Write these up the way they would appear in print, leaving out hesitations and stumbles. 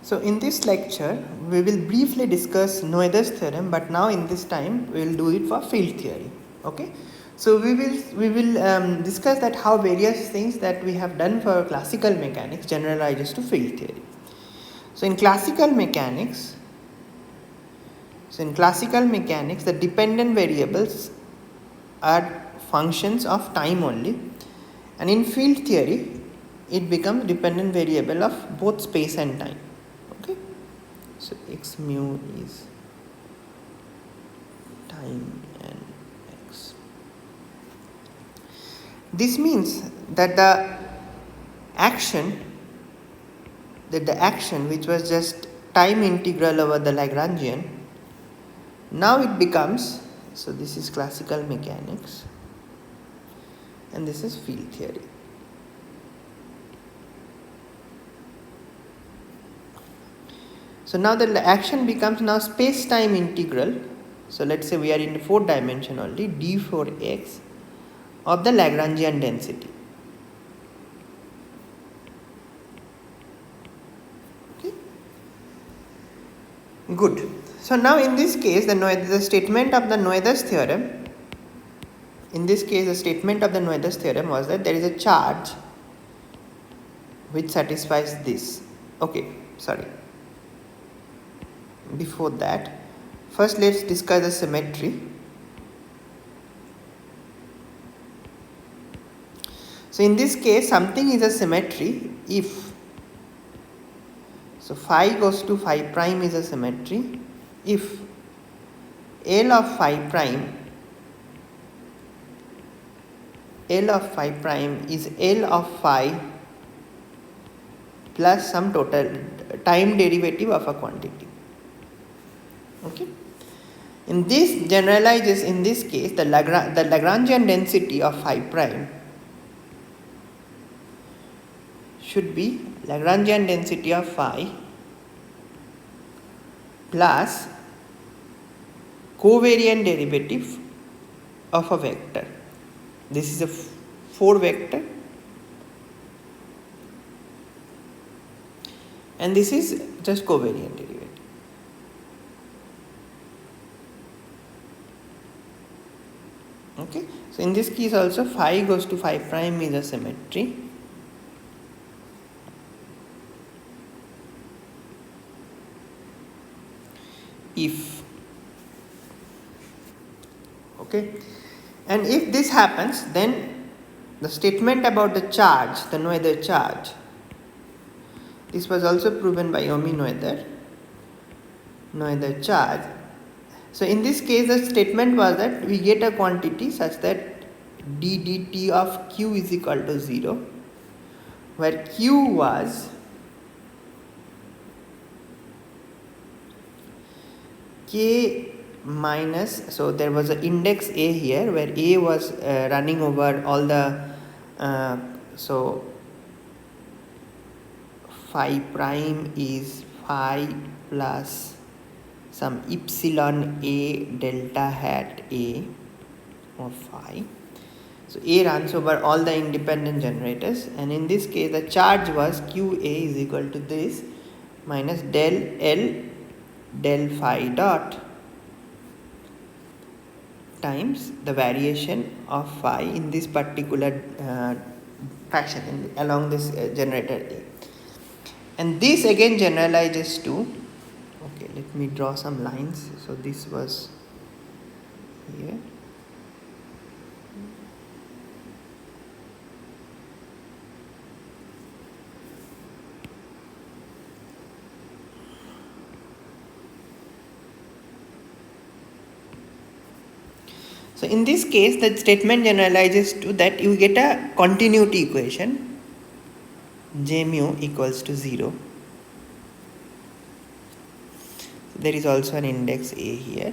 So in this lecture, we will briefly discuss Noether's theorem, but now in this time we will do it for field theory. Okay. So we will discuss that how various things that we have done for classical mechanics generalizes to field theory. So in classical mechanics, the dependent variables are functions of time only, and in field theory, it becomes dependent variable of both space and time. Okay. So x mu is time and x. This means that the action which was just time integral over the Lagrangian, now it becomes, so this is classical mechanics and this is field theory. So now the action becomes now space-time integral. So let's say we are in 4 dimension only, d for x of the Lagrangian density. Okay. Good. So now in this case, the statement of the Noether's theorem, in this case the statement of the Noether's theorem was that there is a charge which satisfies this. Okay, sorry. Before that, first let's discuss the symmetry. So in this case, something is a symmetry if, so phi goes to phi prime is a symmetry if L of phi prime is L of phi plus some total time derivative of a quantity. Okay. In this generalizes, in this case, the Lagrangian density of phi prime should be Lagrangian density of phi plus covariant derivative of a vector. This is a 4 vector and this is just covariant derivative. Okay. So in this case also phi goes to phi prime is a symmetry. If, okay, and if this happens, then the statement about the charge, the Noether charge, this was also proven by Noether charge. So in this case, the statement was that we get a quantity such that d dt of q is equal to 0, where q was k minus, so there was an index a here where a was running over all the, so phi prime is phi plus some epsilon a delta hat a of phi. So a runs over all the independent generators, and in this case the charge was qa is equal to this minus del L del phi dot times the variation of phi in this particular fashion along this generator A. And this again generalizes to, okay, let me draw some lines. So this was here. So in this case, the statement generalizes to that you get a continuity equation, J mu equals to 0. There is also an index A here,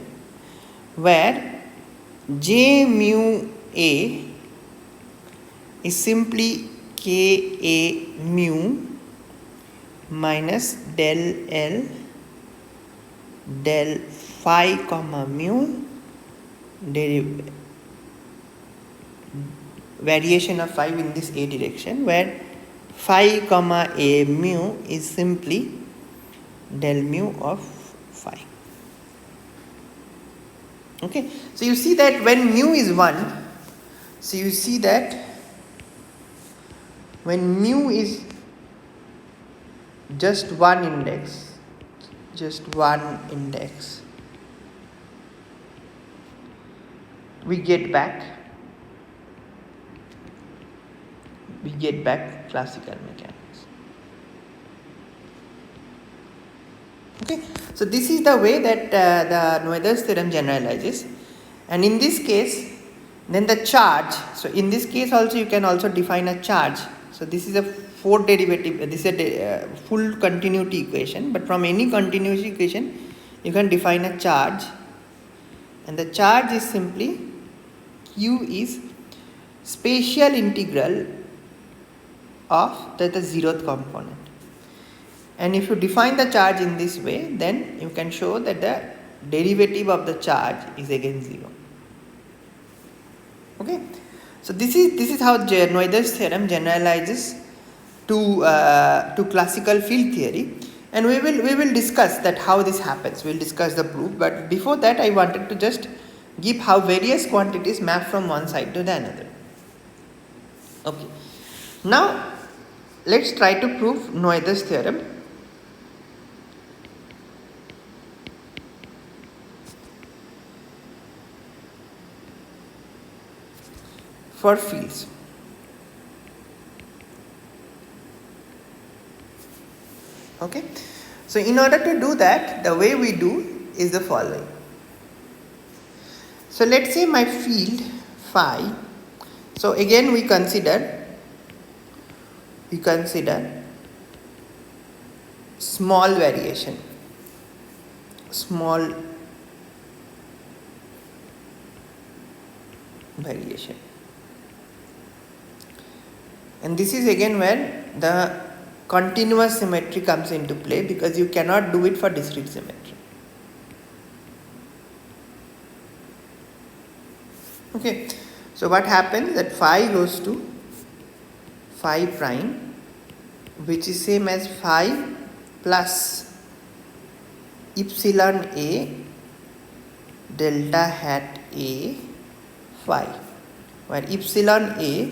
where J mu A is simply Ka mu minus del L del phi comma mu variation of phi in this A direction, where phi comma a mu is simply del mu of phi. Okay, so you see that when mu is 1, so you see that when mu is just one index, we get back classical mechanics. Okay, so this is the way that the Noether's theorem generalizes, and in this case, then the charge. So in this case also you can also define a charge. So this is a fourth derivative. This is a full continuity equation, but from any continuity equation you can define a charge, and the charge is simply q is spatial integral of the zeroth component. And if you define the charge in this way, then you can show that the derivative of the charge is again 0. Okay, so this is how Noether's theorem generalizes to classical field theory, and we will discuss that how this happens. We'll discuss the proof, but before that I wanted to just give how various quantities map from one side to the another. Okay, now let's try to prove Noether's theorem. For fields. Okay, so in order to do that, the way we do is the following. So let's say my field phi. So again we consider small variation, and this is again where the continuous symmetry comes into play, because you cannot do it for discrete symmetry. Okay, so what happens that phi goes to phi prime, which is same as phi plus epsilon a delta hat a phi, where epsilon a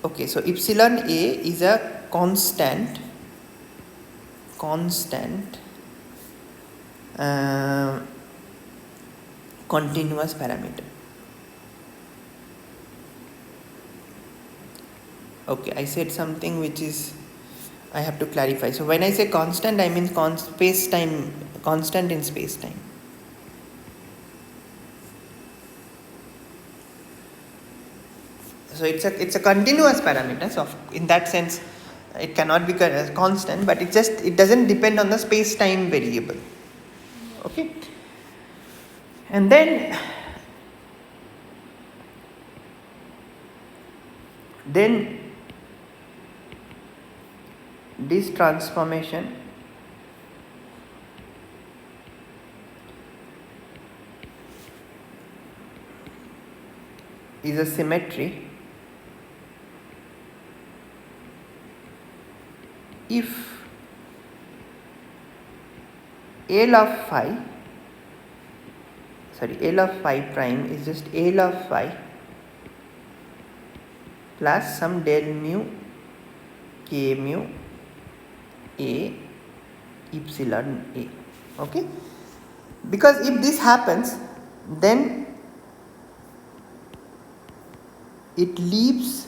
okay, so epsilon a is a constant continuous parameter. Okay, I said something which is I have to clarify. So when I say constant, I mean constant in space time. So it's a continuous parameter. So in that sense, it cannot be constant, but it doesn't depend on the space time variable. Okay, and then this transformation is a symmetry if L of phi prime is just L of phi plus some del mu k mu a epsilon a. Okay, because if this happens, then it leaves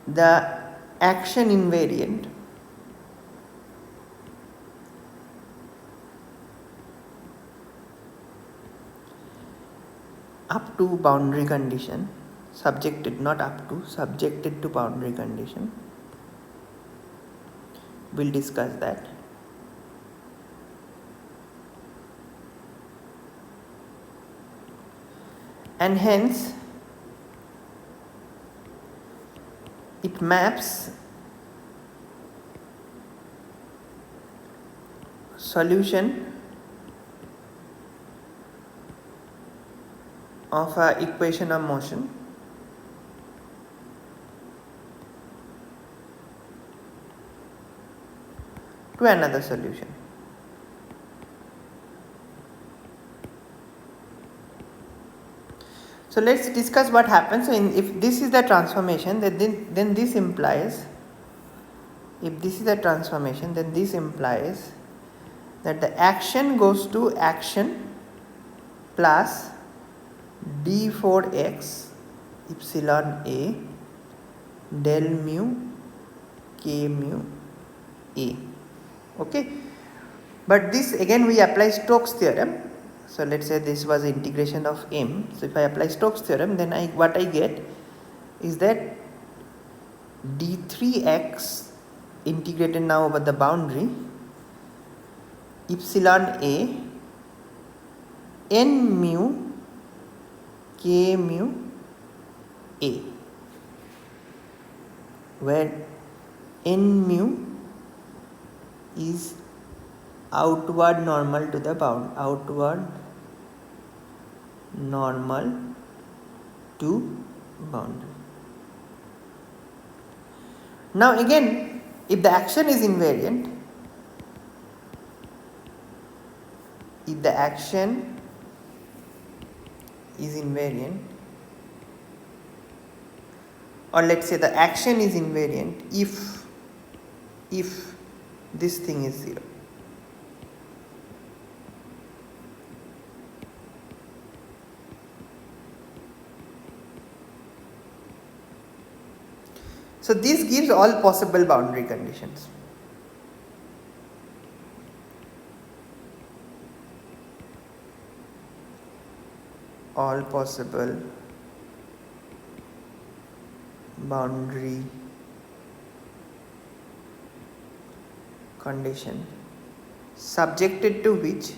the action invariant up to boundary condition, subjected to boundary condition. We'll discuss that. And hence it maps solution of a equation of motion to another solution. So let's discuss what happens. So if this is the transformation, then this implies, if this is the transformation, then this implies that the action goes to action plus d4x epsilon a del mu k mu a. Okay, but this again we apply Stokes theorem. So let's say this was integration of m. So if I apply Stokes theorem, then what I get is that d3x integrated now over the boundary epsilon a n mu k mu a, where n mu is outward normal to the bound, outward normal to boundary. Now again, if the action is invariant, if the action is invariant, or let's say the action is invariant if this thing is 0. So this gives all possible boundary conditions. All possible boundary condition subjected to which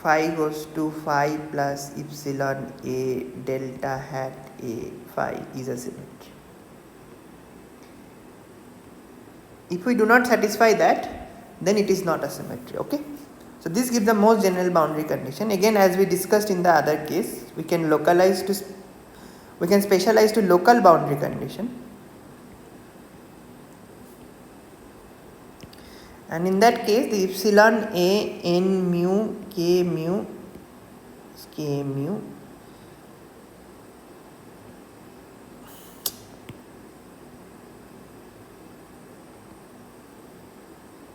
phi goes to phi plus epsilon a delta hat a phi is a symmetry. If we do not satisfy that, then it is not a symmetry. Okay, so this gives the most general boundary condition. Again, as we discussed in the other case, we can specialize to local boundary condition, and in that case the epsilon a n mu k mu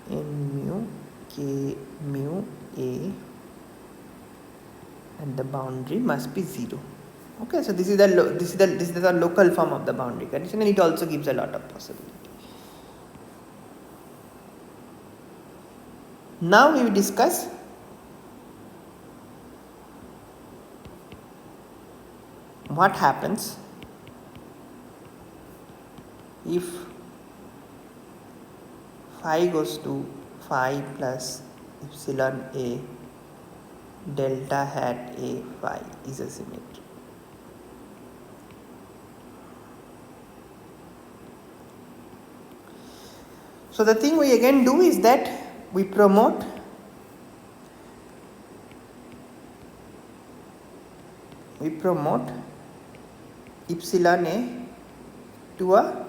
n mu k mu a and the boundary must be 0. Okay, so this is the local form of the boundary condition, and it also gives a lot of possibility. Now we will discuss what happens if phi goes to phi plus epsilon a delta hat a phi is a symmetry. So the thing we again do is that we promote epsilon a to a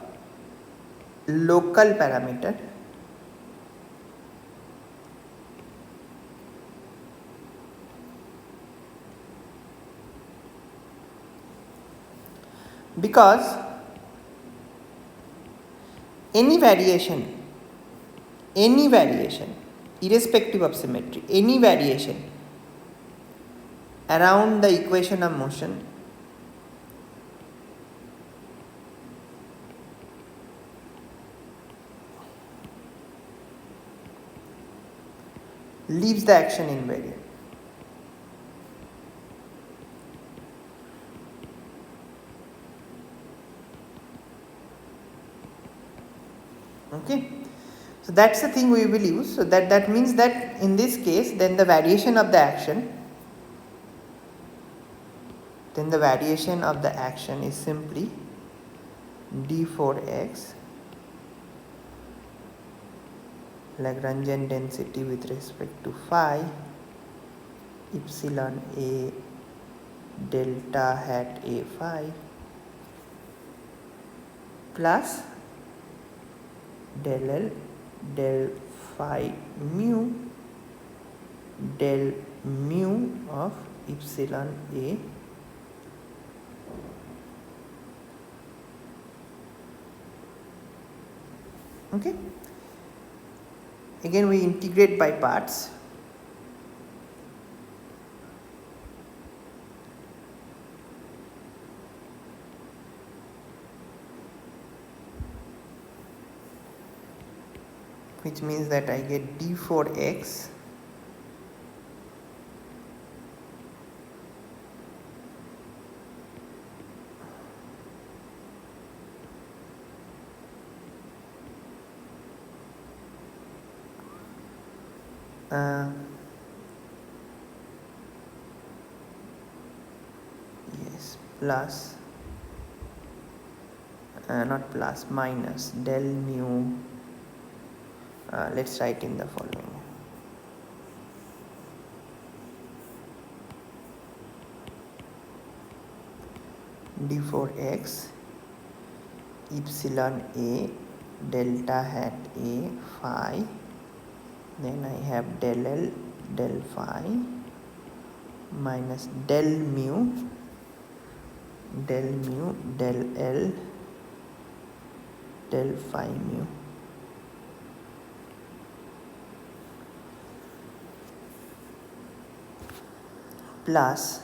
local parameter because any variation irrespective of symmetry, any variation around the equation of motion leaves the action invariant. Okay, so that's the thing we will use. So that means that in this case, then the variation of the action is simply d4x Lagrangian density with respect to phi epsilon a delta hat a phi plus del L del phi mu del mu of epsilon A okay. Again we integrate by parts. Which means that I get d4x yes, plus not plus, minus del mu, let's write in the following. d4x epsilon A delta hat A phi, then I have del L del phi minus del mu del L del phi mu plus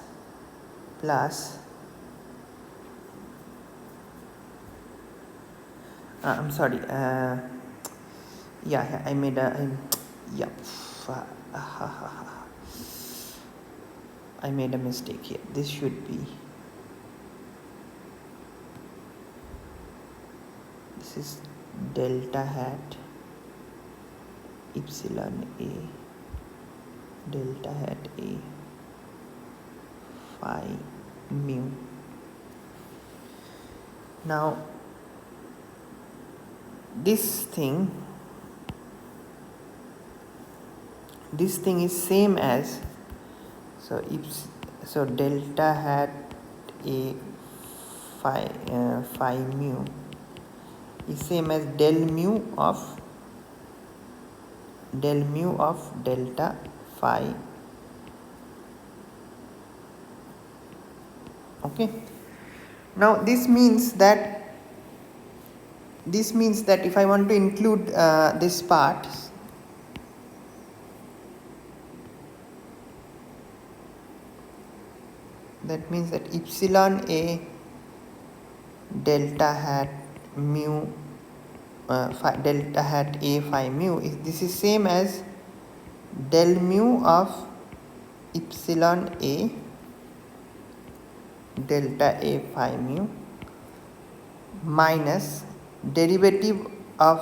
I'm sorry, yeah, I made a yeah, I made a mistake here. This should be, this is delta hat epsilon A delta hat A phi mu. Now this thing is same as, so delta hat A phi mu is same as del mu of delta phi. Okay, now this means that if I want to include this part, that means that epsilon A delta hat mu delta hat A phi mu this is same as del mu of epsilon A delta A phi mu minus derivative of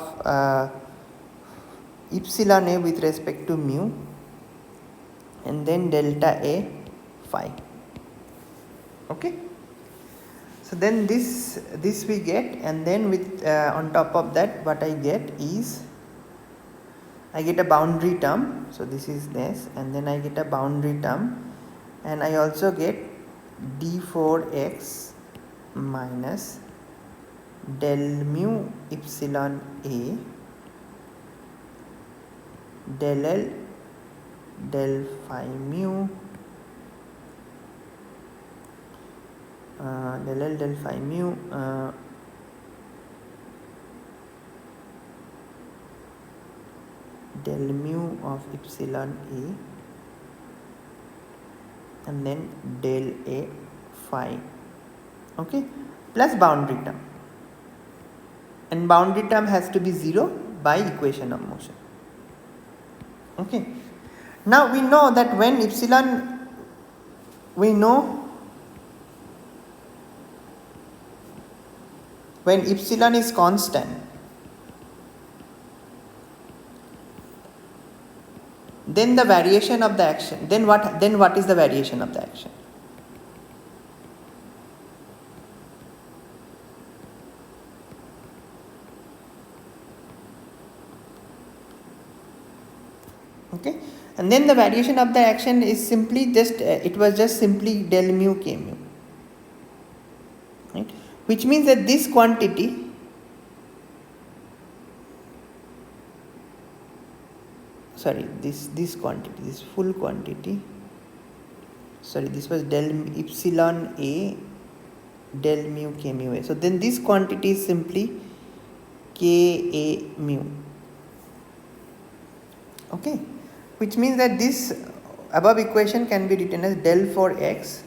epsilon A with respect to mu and then delta A phi. Okay, so then this we get, and then with on top of that what I get is I get a boundary term. So this is this, and then I get a boundary term, and I also get d4x minus del mu epsilon A del L del phi mu del L del phi mu del mu of epsilon A and then del A phi. Okay, plus boundary term, and boundary term has to be 0 by equation of motion. Okay, now we know that when epsilon, we know when epsilon is constant, then the variation of the action, then what is the variation of the action? Okay, and then the variation of the action is simply just it was just simply del mu k mu, right? Which means that this quantity sorry, this quantity, this full quantity, sorry, this was del epsilon a del mu k mu a. So then this quantity is simply k a mu. Okay, which means that this above equation can be written as del for x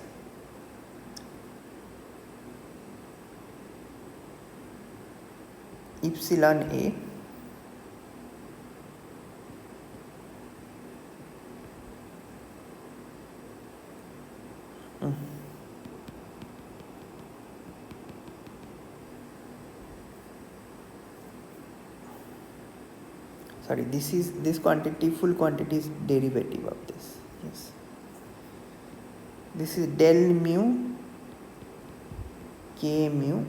epsilon a sorry, this quantity, full quantity is derivative of this. Yes, this is del mu k mu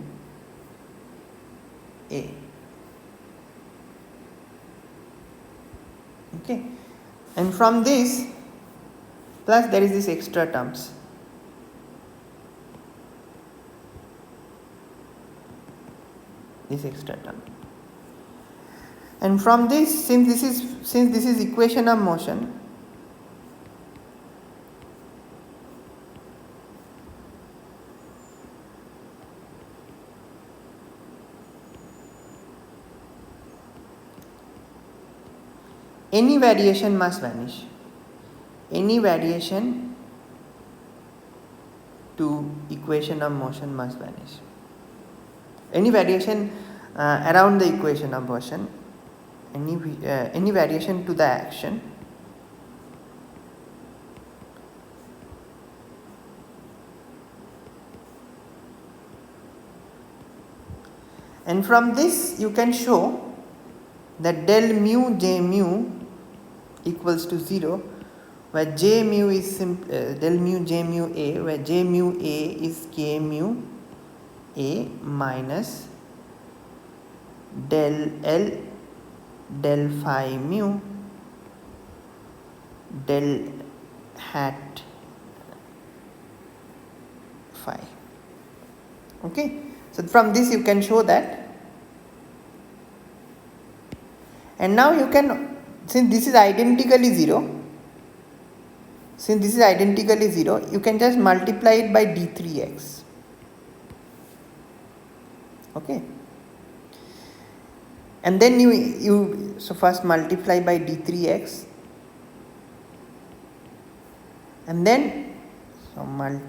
a. Okay, and from this plus there is this extra terms. This extra term, and from this, since this is equation of motion, any variation must vanish. Any variation to equation of motion must vanish. Any variation around the equation of motion, any variation to the action and from this you can show that del mu j mu equals to 0, where j mu is del mu j mu a, where j mu a is k mu a minus del L del phi mu del hat phi. Okay, so from this you can show that, and now you can, since this is identically 0, you can just multiply it by d3x. Okay, and then you so first multiply by d3x, and then so multiply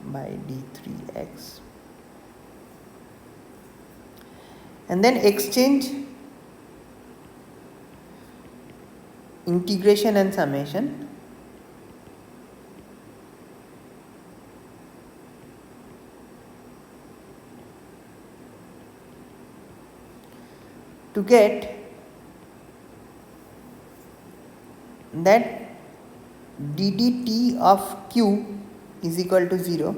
by d3x, and then exchange integration and summation, to get that ddt of q is equal to 0,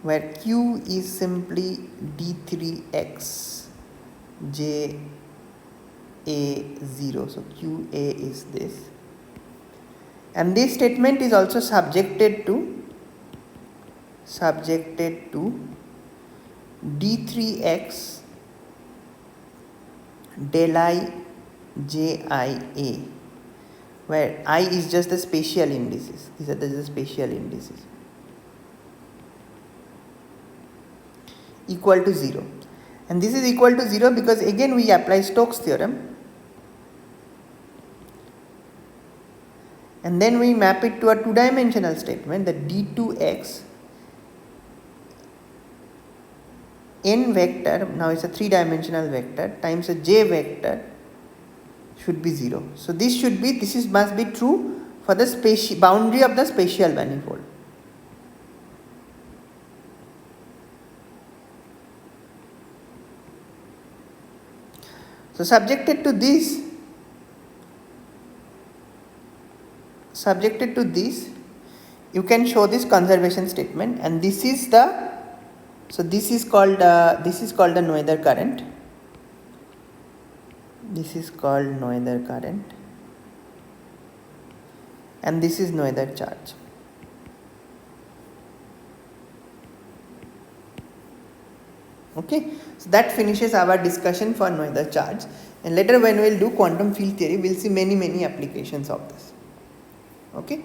where q is simply d3x j a 0. So qa is this, and this statement is also subjected to d3x del I j I a, where I is just the spatial indices. These are the spatial indices, equal to 0, and this is equal to 0 because again we apply Stokes theorem, and then we map it to a two-dimensional statement that d2x n vector, now it's a three-dimensional vector, times a j vector should be 0. So this must be true for the boundary of the spatial manifold. So subjected to this, you can show this conservation statement, and this is the, so this is called the Noether current. This is called Noether current, and this is Noether charge. Okay, so that finishes our discussion for Noether charge, and later when we will do quantum field theory, we will see many applications of this. Okay.